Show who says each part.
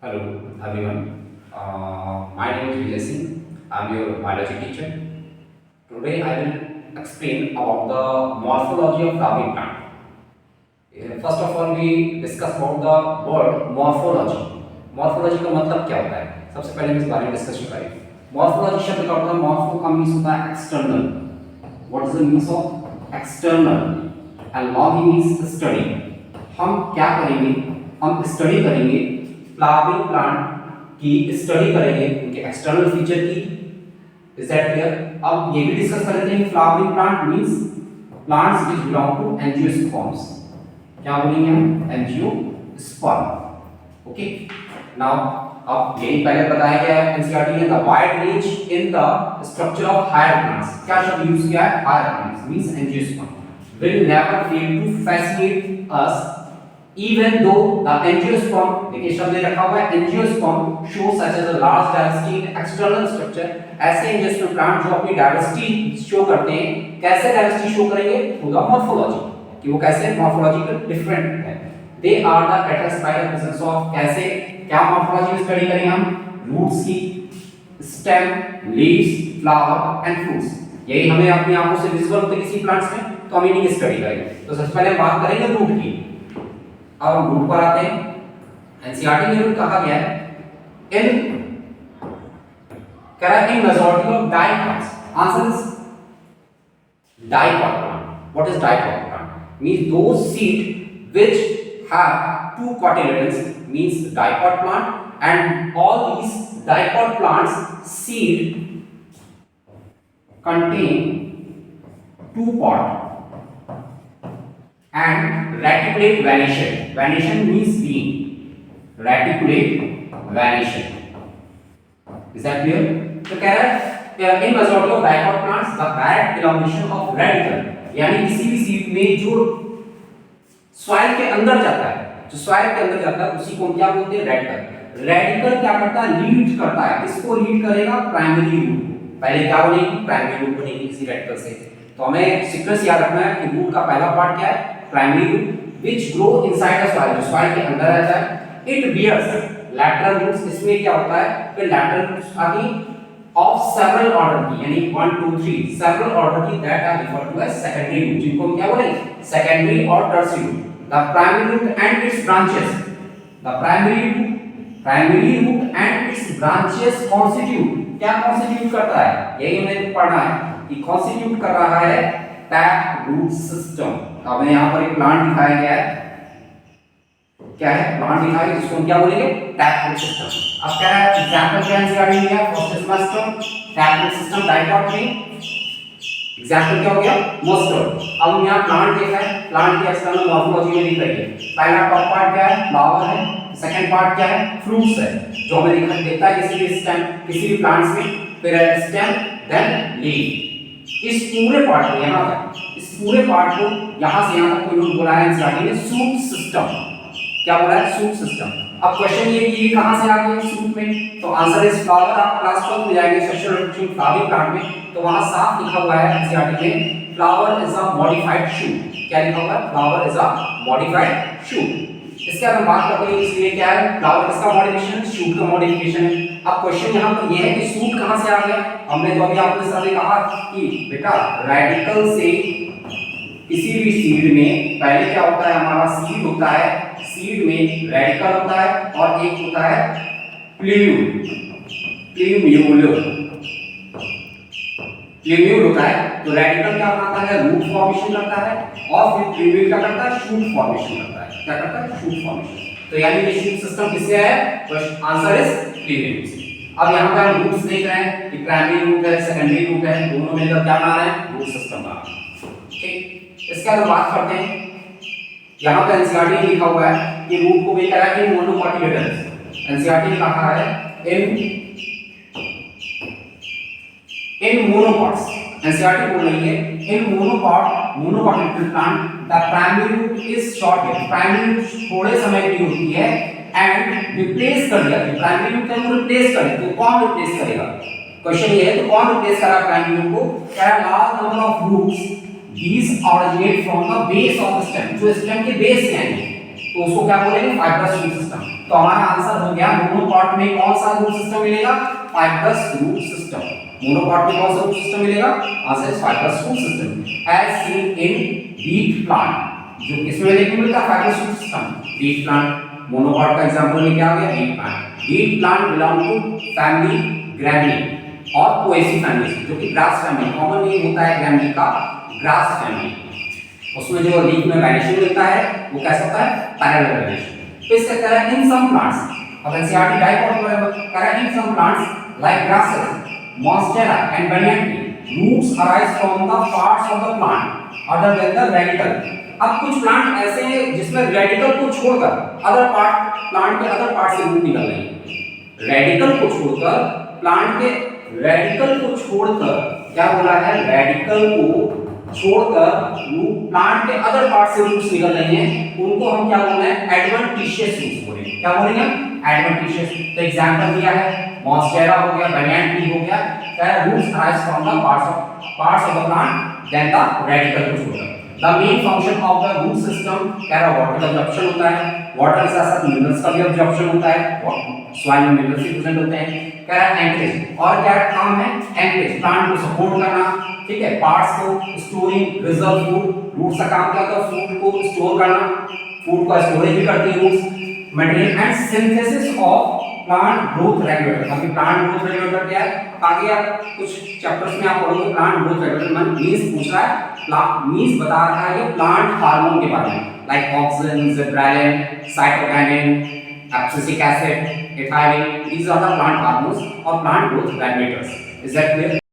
Speaker 1: Hello everyone. My name is Vijay Singh. I'm your biology teacher. Today I will explain about the morphology of flowering plant. First of all, we discuss about the word morphology. Morphology का मतलब क्या होता है? सबसे पहले हम इस बारे में डिस्कशन करें. Morphology शब्द का मतलब morpho का मीन्स होता है external. What is the means of external? And log means study. हम क्या करेंगे? हम स्टडी करेंगे फ्लावरिंग प्लांट की स्टडी करेंगे उनके एक्सटर्नल फीचर की. Is that clear? अब ये भी डिस्कस कर लेते हैं flowering plant means plants which belong to angiosperms. क्या बोलेंगे हम? एंजियोस्पर्म. ओके. नाउ अब यही पहले बताया गया है एनसीईआरटी ने the wide range in the structure of higher plants. क्या शब्द यूज किया है? Higher plants means angiosperm will never fail to fascinate us even though the angiosperm, देखिए शब्द रखा हुआ है angiosperm shows such as a large diversity in external structure. ऐसे एंजियोस्पर्म प्लांट जो अपनी डाइवर्सिटी शो करते हैं, कैसे डाइवर्सिटी शो करेंगे? थ्रू द मॉर्फोलॉजी, कि वो कैसे मॉर्फोलॉजिकल डिफरेंट है. They are the characterized by the presence of, कैसे क्या मॉर्फोलॉजी में स्टडी करेंगे हम? रूट्स की, stem, leaves, flower and fruits. यही हमें अपनी आंखों से विजिबल होते किसी प्लांट्स में, तो हम इन्हीं की स्टडी करेंगे. तो सबसे पहले हम बात करेंगे रूट की. अब हम रूट पर आते हैं. एनसीईआरटी में रूट कहा गया है in in majority of dicots. Answer is dicot plant. What is dicot plant? Means those seed which have two cotyledons means dicot plant, and all these dicot plants seed contain two pod and reticulate venation. Venation means being. Reticulate venation. Is that clear? तो कह रहा है in majority of dicot plants the direct elongation of radicle, यानी किसी भी seed में जो soil के अंदर जाता है, जो सॉइल के अंदर जाता है उसी को हम क्या बोलते हैं? रेडिकल. रेडिकल क्या करता है? लीड करता है. किसको लीड करेगा? Primary root. पहले क्या बनेगी? प्राइमरी रूट बनेगी किसी रेडिकल से. तो हमें सीक्वेंस याद रखना है कि रूट का पहला पार्ट क्या है? Primary root which grow inside the soil, जो सॉइल के अंदर रहता है. It bears lateral roots. इसमें क्या होता है? फिर लैटरल रूट्स आती ऑफ सेवरल ऑर्डर की, यानी 1 2 3 सेवरल ऑर्डर की, that are referred to as secondary root, जिनको हम क्या बोलेंगे? सेकेंडरी और tertiary root. The primary root and its branches. The primary root and its branches constitute. क्या कॉन्स्टिट्यूट करता है? यही हमें पढ़ना है कि कॉन्स्टिट्यूट कर रहा है टैप रूट सिस्टम. अब यहां पर एक प्लांट दिखाया गया है. क्या है? प्लांट दिखाया है जिसको हम क्या बोलेंगे? Tap root system. अब क्या है? एग्जांपल क्या है? आ गया first semester tap root system dicot में. एग्जांपल क्या हो गया? मस्टर्ड. अब हम यहां प्लांट देखा है. प्लांट की एक्सटर्नल मॉर्फोलॉजी में दिख रही है. पहला टॉप पार्ट क्या है? फ्लावर है. सेकंड पार्ट क्या है? फ्रूट्स है, जो हमें दिखाई देता है किसी भी स्टेम, किसी भी प्लांट्स में. फिर है स्टेम, देन लीफ. इस पूरे पार्ट को यहां तक, इस पूरे पार्ट को यहां से यहां तक को इन्होंने बोला है एनसीईआरटी ने सूट सिस्टम. क्या बोला है? Shoot system. अब क्वेश्चन ये कि ये कहां से आ गया सूट में? तो आंसर इज फ्लावर. आप क्लास 12 में जाएंगे सेक्शन रिप्रोडक्शन फ्लावरिंग प्लांट में, तो वहां साफ लिखा हुआ है एनसीईआरटी में flower is a modified shoot. क्या लिखा हुआ है? Flower is a modified shoot. इसके बाद हम बात करते हैं इसलिए क्या है? फ्लावर किसका मॉडिफिकेशन है? शूट का मॉडिफिकेशन है. अब क्वेश्चन यहां पर ये है कि शूट कहां से आ गया? हमने तो अभी आपके सामने कहा कि बेटा रेडिकल से किसी भी सीड में पहले क्या होता है? हमारा सीड होता है. सीड में रेडिकल होता है और एक होता है प्ल्यूम्यूल होता है. तो रेडिकल क्या बनाता है? रूट फॉर्मेशन करता है, और फिर प्ल्यूम्यूल क्या करता है? शूट फॉर्मेशन करता है. क्या करता है? Shoot formation. तो यानी ये शूट सिस्टम किससे है? आंसर इज प्ल्यूम्यूल से. अब यहां पे हम रूट्स देख रहे हैं कि प्राइमरी रूट है, सेकेंडरी रूट है, दोनों मिलकर क्या बना रहे हैं? रूट सिस्टम बना रहे हैं. ठीक. इसके बाद बात करते हैं, यहां पे एनसीईआरटी ने लिखा हुआ है कि रूट को भी कहा है कि मोनोकोटिलेडन्स. एनसीईआरटी ने कहा है इन मोनोकॉट्स. एनसीईआरटी बोल रही है in monocotyledon plant the primary root is short. Primary root थोड़े समय की होती है एंड रिप्लेस कर दिया. प्राइमरी रूट को रिप्लेस कर दिया. तो कौन रिप्लेस करेगा? क्वेश्चन ये है, तो कौन रिप्लेस करा प्राइमरी रूट को? क्या large number of roots these originate from the base of the stem. जो स्टेम के बेस से आएंगे, तो उसको क्या बोलेंगे, फाइब्रस रूट सिस्टम। तो हमारा आंसर हो गया मोनोकॉट में कौन सा रूट सिस्टम मिलेगा, फाइब्रस रूट सिस्टम। मोनोकॉट में कौन सा रूट सिस्टम मिलेगा, answer is fibrous root system as seen in beet plant. जो किसमें देखने को मिलता है, fibrous root system, beet plant. Monocot का एग्जांपल में क्या आ गया, beet plant. Beet plant belong to family Gramineae और पोएसी फैमिली, जो कि ग्रास फैमिली, कॉमन नेम होता है ग्रैमिनी का ग्रास फैमिली। उसमें जो लीफ में वेनिशन मिलता है वो कैसा होता है, पैरेलल वेनिशन। तो इसका कह रहा है इन सम प्लांट्स, अब एनसीईआरटी डाइकोट कह रहा है in some plants like grasses, monstera and banyan tree, roots arise from the parts of the plant other than the radicle। अब कुछ प्लांट ऐसे हैं जिसमें रेडिकल को छोड़कर अदर पार्ट, प्लांट के अदर पार्ट से रूट निकल रहे हैं। रेडिकल को छोड़कर, प्लांट के रेडिकल को छोड़कर, क्या बोला है, रेडिकल को छोड़कर रूट, प्लांट के अदर पार्ट से रूट्स निकल रहे हैं, उनको हम क्या बोल रहे हैं, एडवेंटिशियस रूट्स बोलेंगे। क्या बोलेंगे, एडवेंटिशियस। तो एग्जांपल दिया है, मॉन्स्टेरा हो गया, banyan tree हो गया, क्या roots arise from the parts of the plant then the radicle को छोड़कर। The main function of the root system, क्या रहा, वाटर का एब्जॉर्प्शन होता है, वाटर के साथ साथ मिनरल्स का भी एब्जॉर्प्शन होता है, सॉइल में मिनरल्स भी प्रेजेंट होते हैं। क्या है, एंकरेज, और क्या काम है, एंकरेज, प्लांट को सपोर्ट करना, ठीक है, पार्ट्स को स्टोरिंग, रिजर्व फूड, रूट्स का काम क्या होता है, फूड को स्टोर करना, फूड का स्टोरेज भी करती है roots, material and synthesis of plant growth regulator. अभी प्लांट ग्रोथ रेगुलेटर क्या है, आगे आप कुछ चैप्टर्स में आप पढ़ोगे, प्लांट ग्रोथ रेगुलेटर मींस पूछ रहा है, मींस बता रहा है ये प्लांट हार्मोन के बारे में, like auxin, gibberellin, cytokinin, abscisic acid, ethylene, these are the plant hormones or plant growth regulators। Is that clear?